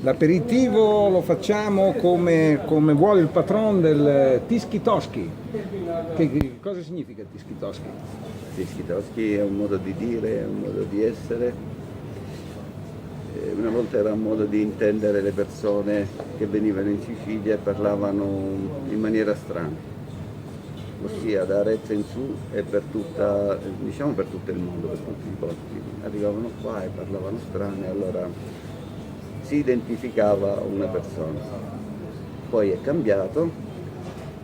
L'aperitivo lo facciamo come vuole il patron del Tischi Toschi. Cosa significa Tischi Toschi? Tischi Toschi è un modo di dire, è un modo di essere. Una volta era un modo di intendere le persone che venivano in Sicilia e parlavano in maniera strana, ossia da Arezzo in su e per diciamo per tutto il mondo, per tutti i posti. Arrivavano qua e parlavano strano e allora si identificava una persona. Poi è cambiato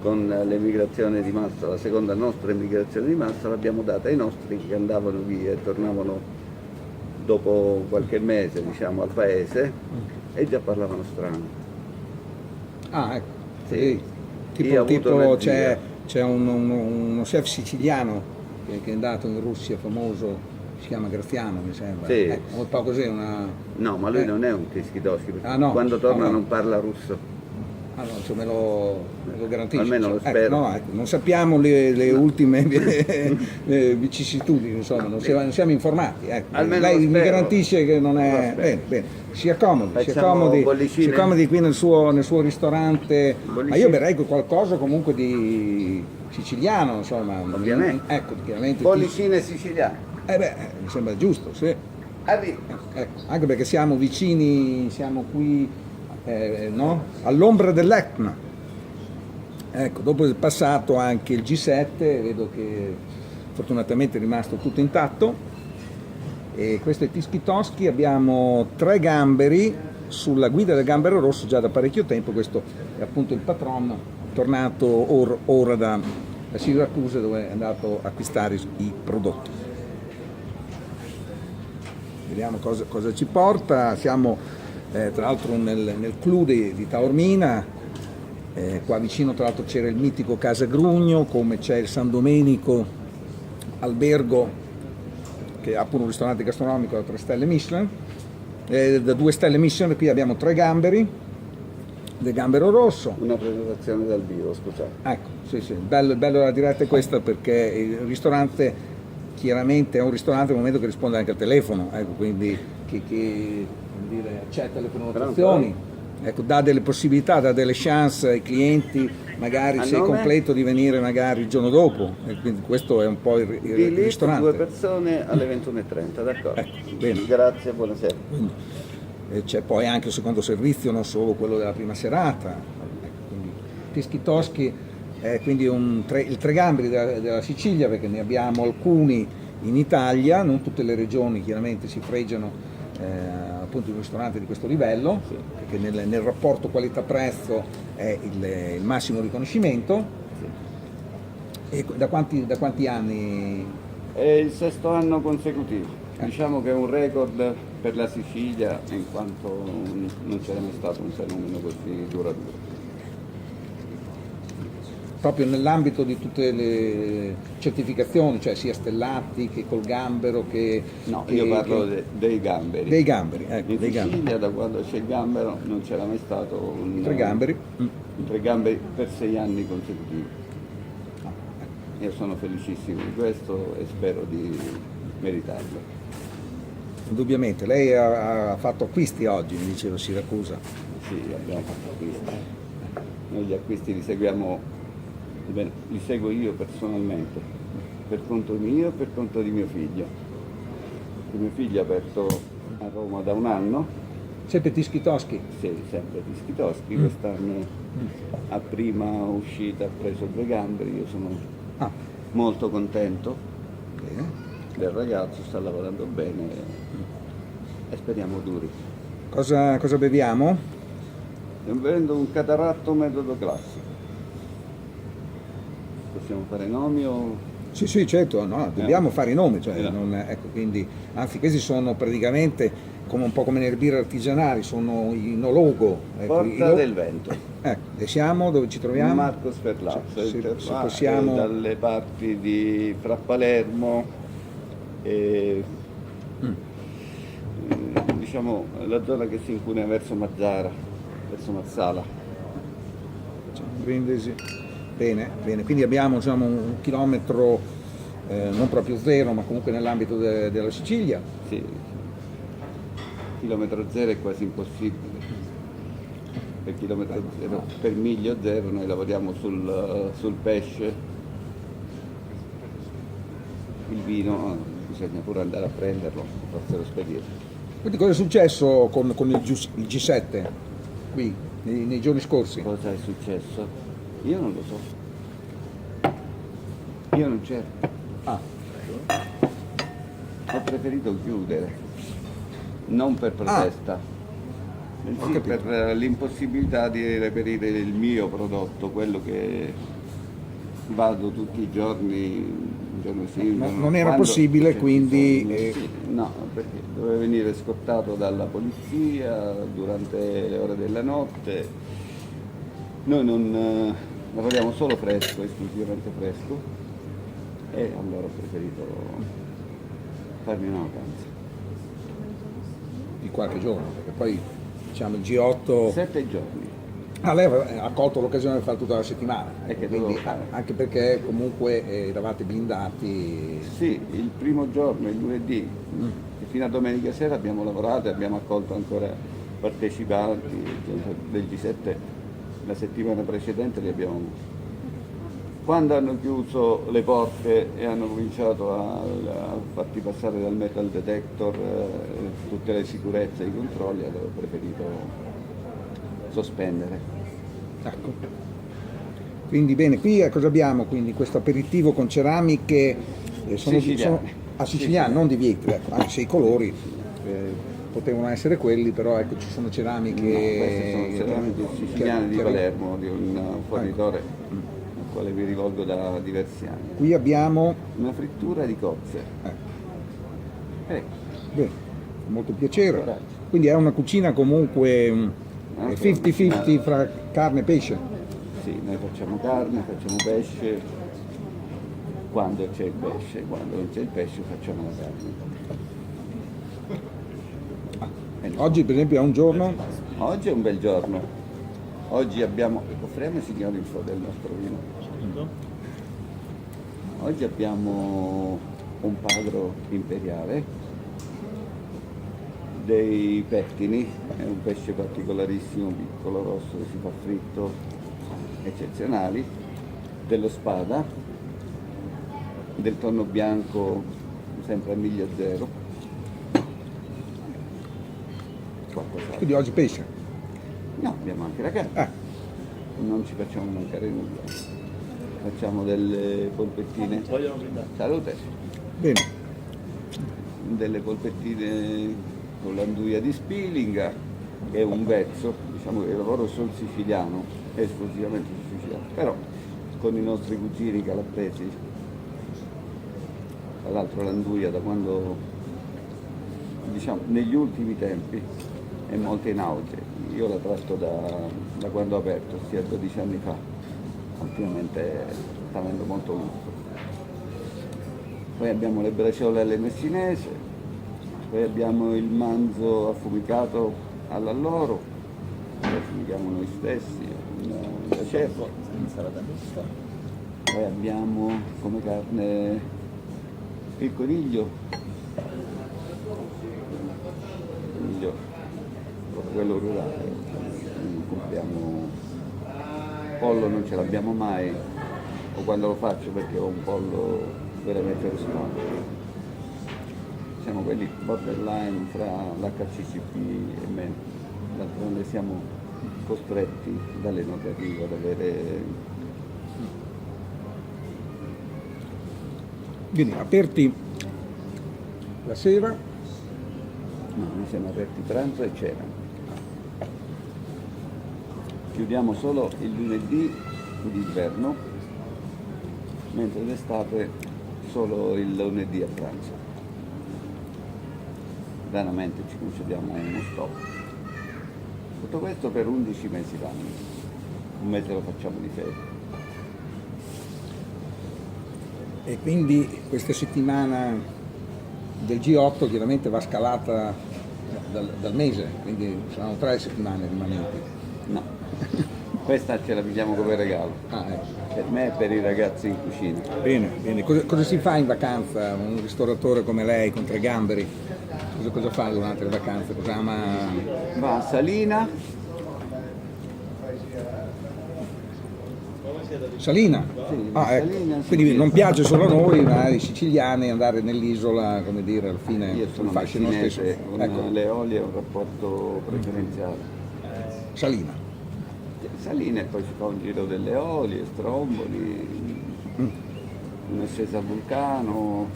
con l'emigrazione di massa, la seconda nostra emigrazione di massa l'abbiamo data ai nostri che andavano via e tornavano dopo qualche mese, diciamo, al paese e già parlavano strano. Ah, ecco. Sì. Tipo c'è uno chef siciliano che è andato in Russia, famoso, si chiama Graziano, mi sembra. Sì. Un po' così, una... No, ma lui non è un Tischi Toschi, perché no. quando torna No. non parla russo. Ah no, cioè me lo garantisce. Almeno lo spero. Ecco, non sappiamo le ultime vicissitudini, insomma, non siamo informati. Ecco. Almeno Lei lo mi spero. garantisce che non è... Bene. Si accomodi qui nel suo ristorante. Bollicine. Ma io berrei qualcosa comunque di siciliano, insomma. Ovviamente. Ecco, chiaramente. Bollicine siciliane. Mi sembra giusto, sì. Arriva. Ecco, anche perché siamo vicini, siamo qui no? All'ombra dell'Etna. Ecco, dopo il passato anche il G7, vedo che fortunatamente è rimasto tutto intatto. E questo è Tischi Toschi, abbiamo 3 gamberi sulla guida del gambero rosso già da parecchio tempo. Questo è appunto il patron, tornato ora da Siracusa dove è andato a acquistare i prodotti. Vediamo cosa ci porta. Siamo tra l'altro nel clou di Taormina, qua vicino tra l'altro c'era il mitico Casa Grugno, come c'è il San Domenico Albergo che ha pure un ristorante gastronomico da 3 stelle Michelin, da 2 stelle Michelin. Qui abbiamo 3 gamberi del gambero rosso. Una prenotazione dal vivo, scusate. Ecco, sì, bello la diretta è questa, perché il ristorante chiaramente è un ristorante al momento che risponde anche al telefono, ecco, quindi chi accetta le prenotazioni, ecco, dà delle possibilità, dà delle chance ai clienti, magari se è completo, di venire magari il giorno dopo, e quindi questo è un po' il ristorante. 2 persone alle 21:30, d'accordo? Ecco, bene. Grazie, buonasera. Quindi, c'è poi anche il secondo servizio, non solo quello della prima serata. Ecco, quindi Tischi Toschi è quindi il 3 gamberi della Sicilia, perché ne abbiamo alcuni in Italia, non tutte le regioni chiaramente si fregiano appunto un ristorante di questo livello, sì, perché nel rapporto qualità-prezzo è il massimo riconoscimento. Sì. E da quanti anni? È il 6º anno consecutivo. Diciamo che è un record per la Sicilia, in quanto non c'era mai stato un fenomeno così duraturo. Proprio nell'ambito di tutte le certificazioni, cioè sia stellati che col gambero che... No, io parlo dei gamberi. Dei gamberi, ecco. In Sicilia, da quando c'è il gambero, non c'era mai stato 3 gamberi. 3 gamberi per 6 anni consecutivi. Io sono felicissimo di questo e spero di meritarlo. Indubbiamente. Lei ha fatto acquisti oggi, mi diceva Siracusa. Sì, abbiamo fatto acquisti. Noi gli acquisti li seguiamo. Li seguo io personalmente, per conto mio e per conto di mio figlio. Mio figlio è aperto a Roma da 1 anno. Sempre Tischi Toschi? Sì, sempre Tischi Toschi. Quest'anno a prima uscita ha preso 2 gamberi, io sono molto contento. Bene. Del ragazzo, sta lavorando bene e speriamo duri. Cosa beviamo? Stiamo bevendo un Cataratto metodo classico. Possiamo fare nomi o... Sì, certo, no, dobbiamo fare i nomi, cioè, ecco, quindi, anzi questi sono praticamente un po' come nelle birre artigianali, sono i nologo. Ecco, Porta del Vento. Ecco, e siamo, dove ci troviamo? Marco Sperlazzo, se possiamo... dalle parti di fra Palermo e diciamo la zona che si incunea verso Mazzara, verso Mazzala. Brindisi. Bene, quindi abbiamo un chilometro non proprio zero, ma comunque nell'ambito della Sicilia. Sì, chilometro zero è quasi impossibile. Per chilometro zero, per miglio zero noi lavoriamo sul pesce, il vino bisogna pure andare a prenderlo, farselo spedire. Quindi cosa è successo con il G7 qui nei giorni scorsi? Cosa è successo? Io non lo so. Io non c'ero. Ah, Ho preferito chiudere, non per protesta, ho bensì capito. per l'impossibilità di reperire il mio prodotto, quello che vado tutti i giorni, un giorno sì, un giorno non era quando possibile, c'è quindi, bisogno. Sì, no, perché doveva venire scortato dalla polizia durante le ore della notte. Noi non lavoriamo solo fresco, esclusivamente fresco, e allora ho preferito farmi una vacanza. Di qualche giorno, perché poi diciamo il G8. 7 giorni. Ah, lei ha colto l'occasione di fare tutta la settimana, E che quindi, dovevo fare? anche perché comunque eravate blindati. Sì, il primo giorno, il lunedì, e fino a domenica sera abbiamo lavorato e abbiamo accolto ancora partecipanti del G7. La settimana precedente li abbiamo avuti. Quando hanno chiuso le porte e hanno cominciato a farti passare dal metal detector tutte le sicurezze e i controlli, allora ho preferito sospendere. Ecco. Quindi bene, qui cosa abbiamo? Quindi questo aperitivo con ceramiche Siciliane. siciliane, non di Vietri, ecco, anche se i colori potevano essere quelli, però ecco ci sono ceramiche. No, queste sono ceramiche siciliane di che- Palermo, di un fornitore al quale mi rivolgo da diversi anni. Qui abbiamo, Una frittura di cozze. Ecco, bene, molto piacere. Grazie. Quindi è una cucina comunque Anche 50-50 fra carne e pesce. sì, noi facciamo carne, facciamo pesce, quando c'è il pesce, quando non c'è il pesce facciamo la carne. Oggi per esempio è un giorno. Oggi è un bel giorno. Oggi abbiamo, offriamo ai signori un po' del nostro vino. Oggi abbiamo un pagro imperiale, dei pettini, è un pesce particolarissimo, piccolo, rosso, che si fa fritto, eccezionali, dello spada, del tonno bianco sempre a miglio zero, qualcos'altro. Quindi oggi pesce. No, abbiamo anche la carne, non ci facciamo mancare nulla. Facciamo delle polpettine. Salute. Bene. Delle polpettine con l'anduia di Spilinga, che è un vezzo, diciamo che lavoro sul siciliano, esclusivamente sul siciliano, però con i nostri cugini calabresi. Tra l'altro l'anduia da quando, diciamo, negli ultimi tempi è molto in auge. Io la tratto da quando ho aperto, ossia 12 anni fa. Ultimamente sta avendo molto gusto. Poi abbiamo le braciole alle messinese, poi abbiamo il manzo affumicato all'alloro, lo affumichiamo noi stessi, un cervo. Insalata mista. Poi abbiamo come carne il coniglio, proprio quello rurale. Compriamo pollo, non ce l'abbiamo mai, o quando lo faccio perché ho un pollo veramente rusticato. Siamo quelli borderline fra l'HCCP e me, d'altronde siamo costretti dalle normative ad avere. Quindi aperti la sera. No, noi siamo aperti pranzo e cena. Chiudiamo solo il lunedì d'inverno, mentre d'estate solo il lunedì a pranzo. Raramente ci concediamo uno stop. Tutto questo per 11 mesi l'anno. Un mese lo facciamo di ferie. E quindi questa settimana del G8 chiaramente va scalata dal mese, quindi saranno 3 settimane rimanenti. No, questa ce la pigliamo come regalo. Ah, ecco. Per me e per i ragazzi in cucina. Bene, bene. Cosa si fa in vacanza? Un ristoratore come lei con 3 gamberi? Cosa cosa fa durante le vacanze? Cosa ama? Va a Salina, Salina? Sì, Ah, ecco. Salina, Quindi sì. non piace solo a noi, ma ai siciliani andare nell'isola, come dire, alla fine io sono fascino stesso. messinese, con Ecco, le Eolie ho un rapporto preferenziale. Salina. Salina e poi si fa un giro delle Eolie, Stromboli, un'ascesa a Vulcano,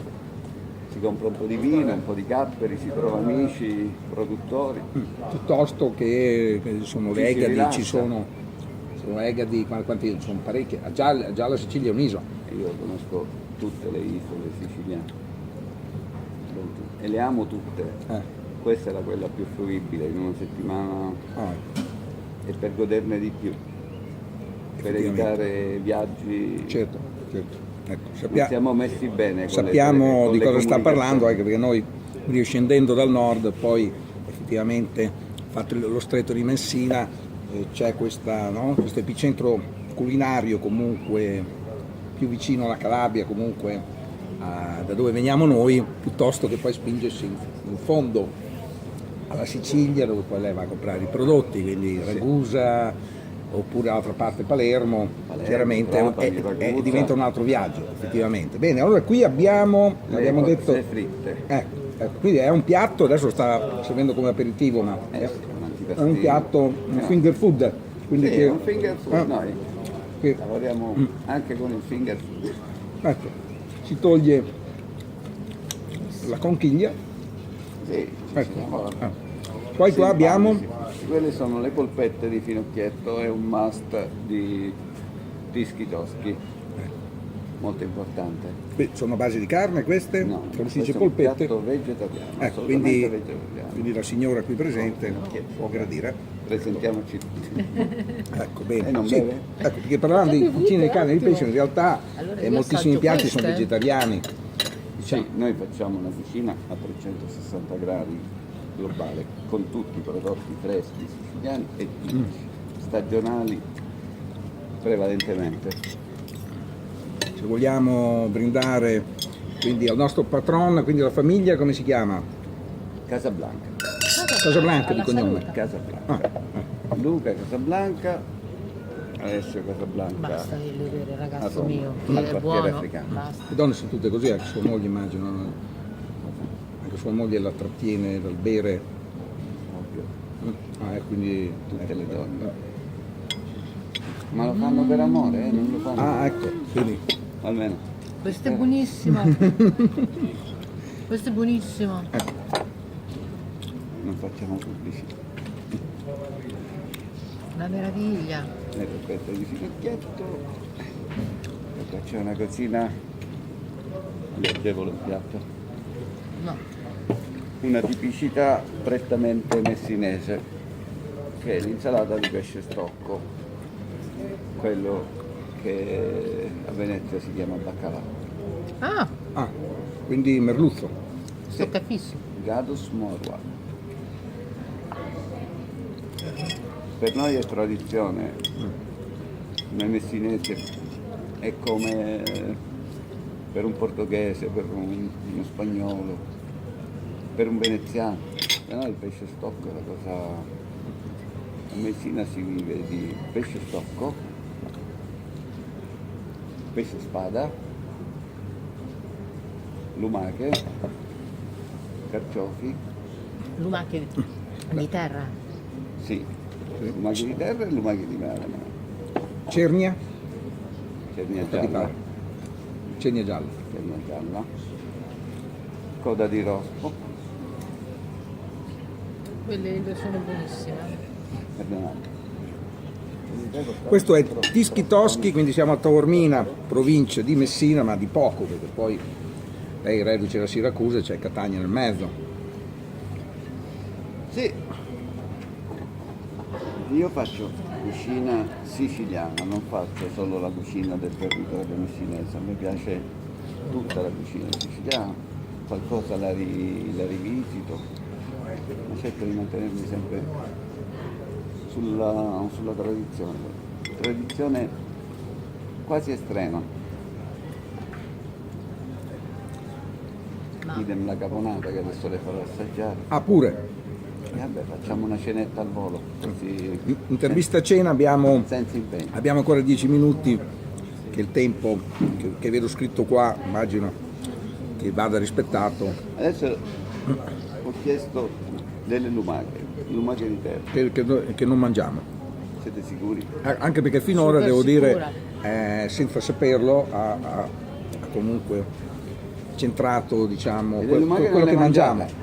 si compra un po' di vino, un po' di capperi, si trova amici, produttori. Piuttosto che sono Ci le si Egadi, rilassa. ci sono Egadi, quanti sono parecchie. Già la Sicilia è un'isola. E io conosco tutte le isole siciliane e le amo tutte. Questa era quella più fruibile in una settimana Ah, e per goderne di più, per Effettivamente. evitare viaggi. certo, certo. Ecco, Non siamo messi bene con sappiamo con di le cosa sta parlando, comunicazioni. anche perché noi scendendo dal nord, poi effettivamente fatto lo stretto di Messina, c'è questo epicentro culinario comunque più vicino alla Calabria, comunque da dove veniamo noi, piuttosto che poi spingersi in fondo alla Sicilia, dove poi lei va a comprare i prodotti, quindi Ragusa oppure dall'altra parte Palermo, chiaramente Trapani, Ragusa. diventa un altro viaggio effettivamente. Bene, allora qui abbiamo detto, cose fritte. ecco, quindi è un piatto, adesso sta servindo come aperitivo, ma Sì, un è un piatto, un No. finger food, quindi Sì, che, un finger food, noi che, lavoriamo anche con il finger food. ecco, si toglie la conchiglia, Sì, ecco. si lavora. Poi qua abbiamo Quelle sono le polpette di finocchietto, è un must di Tischi Toschi, molto importante. sono a base di carne queste, No, come si dice questo è un polpette. piatto vegetariano, Ecco, assolutamente vegetariano. quindi la signora qui presente può gradire. Presentiamoci tutti. Ecco, bene. E non Sì, beve? ecco, perché parlando di cucina di carne e di pesce, in realtà Allora io moltissimi assaggio piatti sono queste. vegetariani. Sì, noi facciamo una cucina a 360 gradi globale, con tutti i prodotti freschi siciliani e tipici, stagionali prevalentemente. Se vogliamo brindare quindi al nostro patron, quindi alla famiglia, come si chiama? Casablanca. Casablanca di Alla cognome. salute. Casablanca. Luca Casablanca, Alessio Casablanca. Basta di vedere, ragazzo Roma, mio, al che è quartiere buono. africano. Basta. Le donne sono tutte così, anche sua moglie immagino. Anche sua moglie la trattiene dal bere. Ovvio, Quindi tutte le donne. Ma lo fanno per amore, non lo fanno. Ah, ecco, quindi Almeno. Questo è buonissimo. Questo è buonissimo. Non facciamo pubblicità. Una meraviglia. Le polpette di finocchietto. E qua c'è una cosina. Leggevole il piatto. No. Una tipicità prettamente messinese, che è l'insalata di pesce strocco, quello che a Venezia si chiama baccalà. Ah, quindi merluzzo. tocca fisso. Gadus morua. Per noi è tradizione, noi messinesi è come per un portoghese, per uno spagnolo, per un veneziano. Per noi il pesce stocco è la cosa. A Messina si vive di pesce stocco, pesce spada, lumache, carciofi, Lumache di terra. sì, lumache di terra e lumache di mare, Cernia, cernia di gialla, pare. Cernia gialla. cernia gialla, coda di rospo, Quelle sono buonissime. perdonate. Questo è Tischi Toschi, quindi siamo a Taormina, provincia di Messina, ma di poco, perché poi lei reduce da Siracusa e c'è Catania nel mezzo. Sì, io faccio cucina siciliana, non faccio solo la cucina del territorio messinese, a me piace tutta la cucina siciliana, qualcosa la rivisito, ma cerco di mantenermi sempre sulla tradizione quasi estrema. idem la caponata che adesso le farò assaggiare. Ah, pure. E vabbè, facciamo una cenetta al volo, così Intervista a cena senza impegno. abbiamo ancora 10 minuti, che è il tempo che vedo scritto qua, immagino che vada rispettato, Adesso ho chiesto delle lumache di terra. che non mangiamo. Siete sicuri? Anche perché finora, Super devo sicura. dire, senza saperlo, ha comunque centrato, diciamo, E le lumache non quello le che mangiamo. mangiate?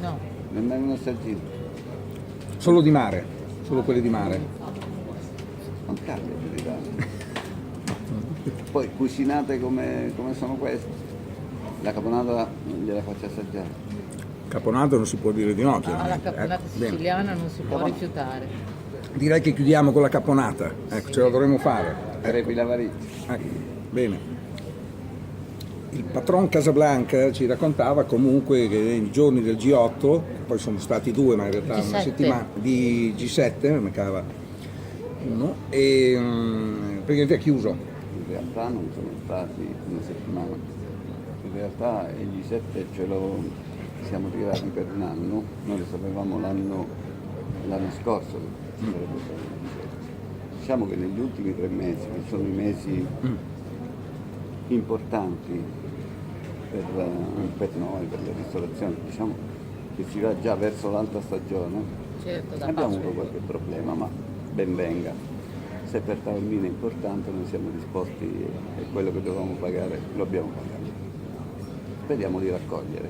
No, Nemmeno un assaggino. Solo di mare, solo quelli di mare. Non cambia più di tanto. Poi cucinate come sono queste. La caponata gliela faccio assaggiare. Caponata non si può dire di no, la chiaramente. caponata Bene. siciliana non si può rifiutare. Direi che chiudiamo con la caponata, ecco, ce la dovremmo fare. Crepi la varizia. Ecco, bene. Il patron Casablanca ci raccontava comunque che nei giorni del G8, che poi sono stati 2, ma in realtà una G7. settimana di G7, ne mancava uno, e praticamente è chiuso. In realtà non sono stati una settimana. In realtà il G7 ce lo siamo tirati per un anno, noi lo sapevamo l'anno scorso che ci sarebbe stato il G7. Diciamo che negli ultimi 3 mesi, che sono i mesi importanti per noi, per la ristorazione, diciamo che si va già verso l'alta stagione, Certo, da abbiamo Pasqua. avuto qualche problema, ma ben venga. Se per Taormina è importante, noi siamo disposti e quello che dovevamo pagare lo abbiamo pagato. Speriamo di raccogliere.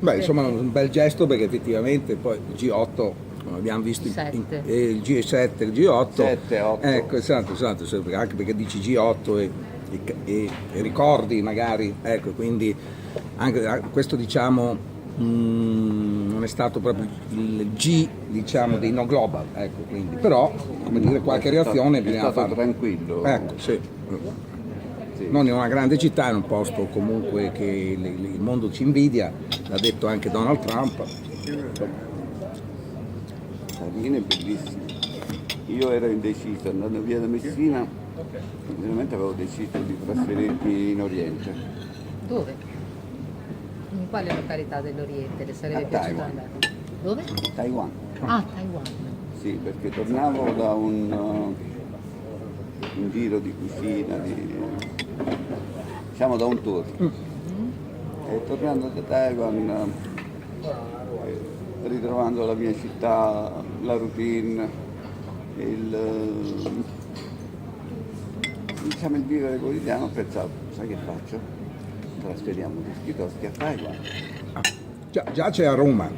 Beh, insomma, un bel gesto perché effettivamente poi il G8, come abbiamo visto, Sette. il G7, il G8, 7, 8. ecco, esatto, anche perché dici G8 e ricordi magari, ecco, quindi anche questo diciamo non è stato proprio il G, diciamo, dei no global, ecco, quindi, però, come dire, qualche reazione è bisogna stato farla. tranquillo. Ecco, sì. Sì. Non in una grande città, in un posto comunque che il mondo ci invidia, l'ha detto anche Donald Trump. Taormina è bellissimo. Io ero indeciso, andando via da Messina, veramente avevo deciso di trasferirmi in Oriente. Dove? In quale località dell'Oriente le sarebbe A piaciuto Taiwan. andare? Dove? Taiwan. Ah, Taiwan. Sì, perché tornavo da un giro di cucina, diciamo da un tour. E tornando da Taiwan, ritrovando la mia città, la routine, diciamo il vivere quotidiano, ho pensato, sai che faccio? Trasferiamo questi tosti a Taiwan. Già c'è a Roma,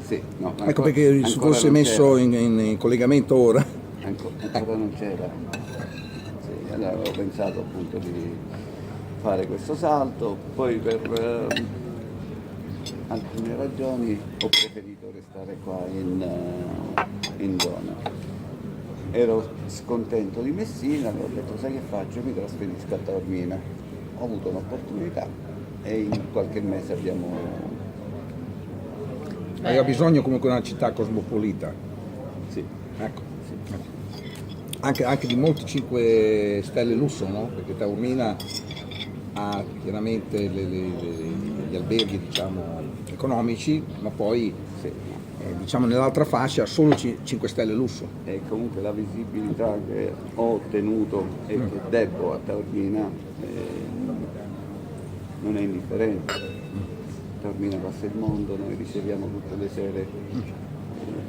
Sì, no, ecco perché si fosse non messo c'era. in collegamento ora. Ancora non c'era. Sì, allora avevo pensato appunto di fare questo salto, poi per alcune ragioni ho preferito restare qua in zona. Ero scontento di Messina, ho detto sai che faccio? Mi trasferisco a Taormina. Ho avuto un'opportunità e in qualche mese abbiamo... Aveva bisogno comunque di una città cosmopolita, Sì, ecco. sì. Anche di molti 5 stelle lusso, no? Perché Taormina ha chiaramente gli alberghi, diciamo, economici, ma poi Sì. diciamo nell'altra fascia solo 5 stelle lusso. E comunque la visibilità che ho ottenuto e che debbo a Taormina non è indifferente. Taormina passa il mondo, noi riceviamo tutte le sere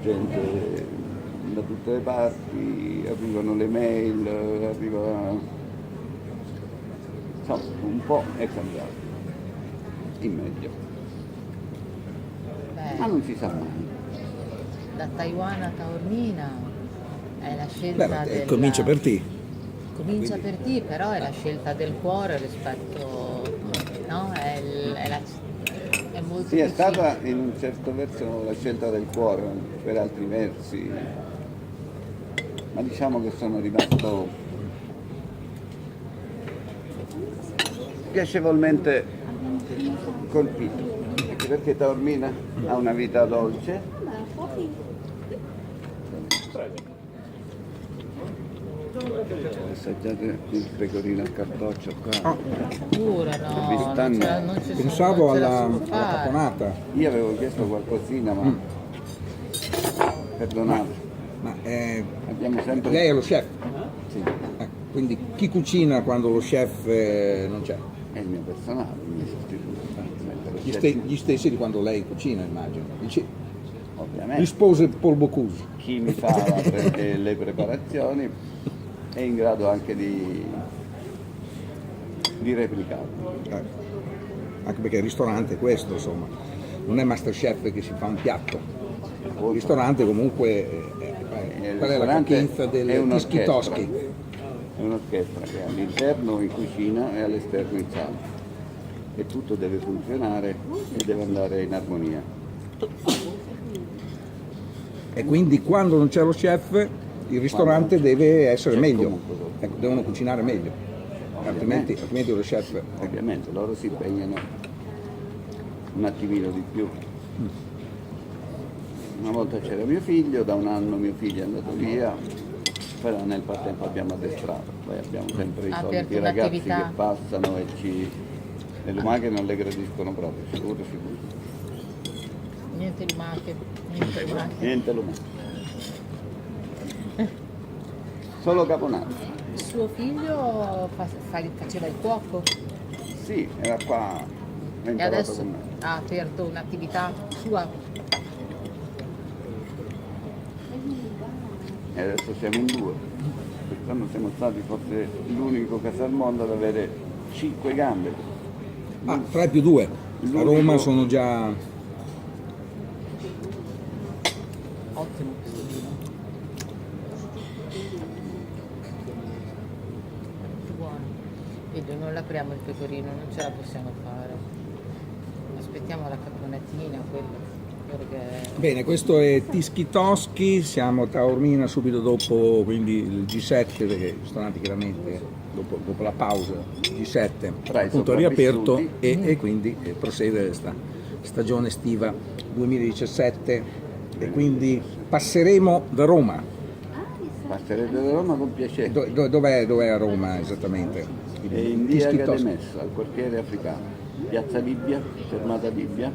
gente da tutte le parti, arrivano le mail, insomma un po' è cambiato, in meglio, ma Beh, non si sa mai. da Taiwan a Taormina è la scelta Beh, del... comincia per te. Comincia per te, però è la scelta del cuore rispetto... No? È molto Sì, è più stata in un certo verso la scelta del cuore, per altri versi, ma diciamo che sono rimasto piacevolmente colpito, anche perché Taormina ha una vita dolce. Assaggiate il pecorino al cartoccio qua. Ah, Pure no, non ci pensavo non ce la alla so fare. caponata. Io avevo chiesto qualcosina, ma perdonate, Ma abbiamo sempre... lei è lo chef, Sì, quindi chi cucina quando lo chef non c'è? è il mio personale, il mio sostituto. Metto lo Gli, chef, gli stessi di quando lei cucina, immagino. ovviamente. Rispose Paul Bocuse. Chi mi fa le preparazioni è in grado anche di replicarlo. Anche perché il ristorante è questo, insomma, non è Masterchef che si fa un piatto. Il ristorante comunque qual è la capienza è del un'orchestra. Tischi-Toschi? È un'orchestra che all'interno in cucina e all'esterno in sala. E tutto deve funzionare e deve andare in armonia. E quindi quando non c'è lo chef il ristorante deve essere c'è meglio, comunque. ecco, devono cucinare meglio, altrimenti lo chef... Ovviamente loro si impegnano un attimino di più. Una volta c'era mio figlio, da un anno mio figlio è andato via, però nel frattempo abbiamo addestrato, poi abbiamo sempre i Ha soliti aperto ragazzi un'attività. che passano e le lumache non le gradiscono proprio, sicuro. Niente lumache, niente lumache. Niente lumache. Solo caponata. Suo figlio faceva il cuoco Sì, era qua, ha e imparato adesso con me. ha aperto un'attività sua. E adesso siamo in 2. Quest'anno siamo stati forse l'unico casalmondo ad avere 5 gambe. Ah, 3 più 2, a L'unico- Roma sono già... Ottimo questo vino. Più buono. Vedo, non l'apriamo il pecorino, non ce la possiamo fare. Aspettiamo la caponatina, quello. Perché... Bene, questo è Tischi-Toschi, siamo a Taormina subito dopo quindi il G7, perché i ristoranti chiaramente dopo la pausa, il G7 Tra i appunto è riaperto sopravvissuti. e quindi prosegue questa stagione estiva 2017 e quindi passeremo da Roma. Passerete da Roma con piacere. Dov'è a Roma esattamente? È in via Tischi-Toschi. Gademessa, al quartiere africano. Piazza Bibbia, fermata Bibbia,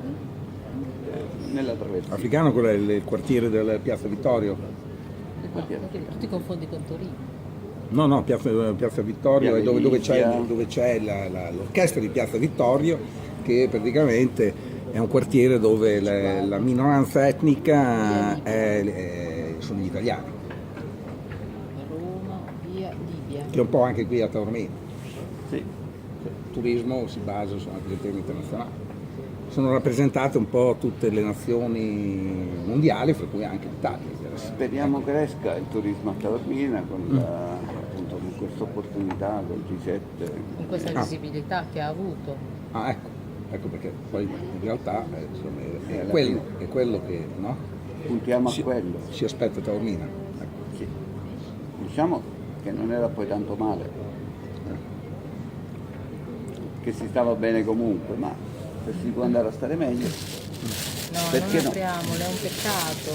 nella traversia. Africano, quello è il quartiere della Piazza Vittorio. Perché tu ti confondi con Torino. No, Piazza Vittorio è Via dove c'è, Venezia. dove c'è l'orchestra di Piazza Vittorio, che praticamente è un quartiere dove la minoranza etnica sono gli italiani, Roma, via Libia. che è un po' anche qui a Taormina. Sì, Il turismo si basa su anche sul tema internazionale. Sono rappresentate un po' tutte le nazioni mondiali, fra cui anche l'Italia. speriamo cresca il turismo a Taormina appunto con questa opportunità, col G7. Con questa visibilità che ha avuto. Ah, ecco perché poi in realtà insomma, è alla quello che no? Puntiamo a quello. si aspetta Taormina. Ecco. Sì. Diciamo che non era poi tanto male, che si stava bene comunque, ma se si può andare a stare meglio, No, Perché non no? apriamolo, è un peccato.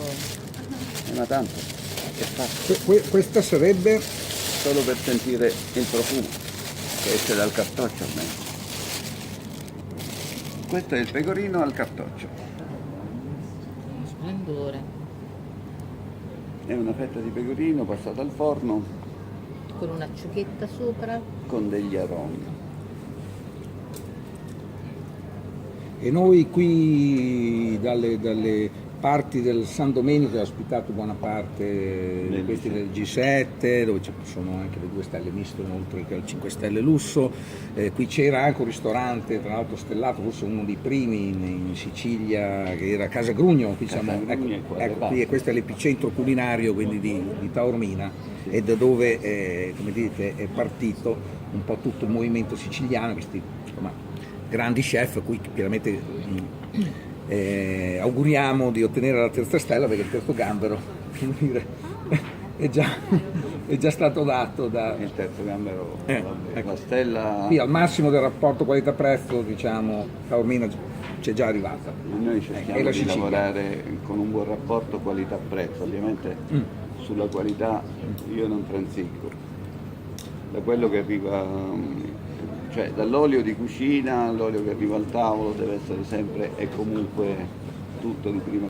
ma tanto è fatto Questa sarebbe solo per sentire il profumo che esce dal cartoccio almeno. Questo è il pecorino al cartoccio, Un splendore. è una fetta di pecorino passata al forno Con un'acciughetta sopra. con degli aromi. e noi qui dalle parti del San Domenico ho ospitato buona parte di questi del G7 dove ci sono anche le 2 stelle misto oltre che al 5 stelle lusso. Qui c'era anche un ristorante tra l'altro stellato, forse uno dei primi in Sicilia, che era Casa Grugno. Qui Casa siamo, Grugno è qua alle ecco, qui, questo è l'epicentro culinario quindi di Taormina, e da dove come dite è partito un po' tutto il movimento siciliano, questi insomma grandi chef a cui chiaramente auguriamo di ottenere la 3ª stella, perché il 3° gambero come dire, è già stato dato da Il terzo gambero, ecco. la stella, qui al massimo del rapporto qualità-prezzo, diciamo Taormina c'è già arrivata. noi E cerchiamo la di Sicilia. lavorare con un buon rapporto qualità-prezzo, ovviamente sulla qualità io non transicco, da quello che arriva, cioè dall'olio di cucina all'olio che arriva al tavolo deve essere sempre e comunque tutto di prima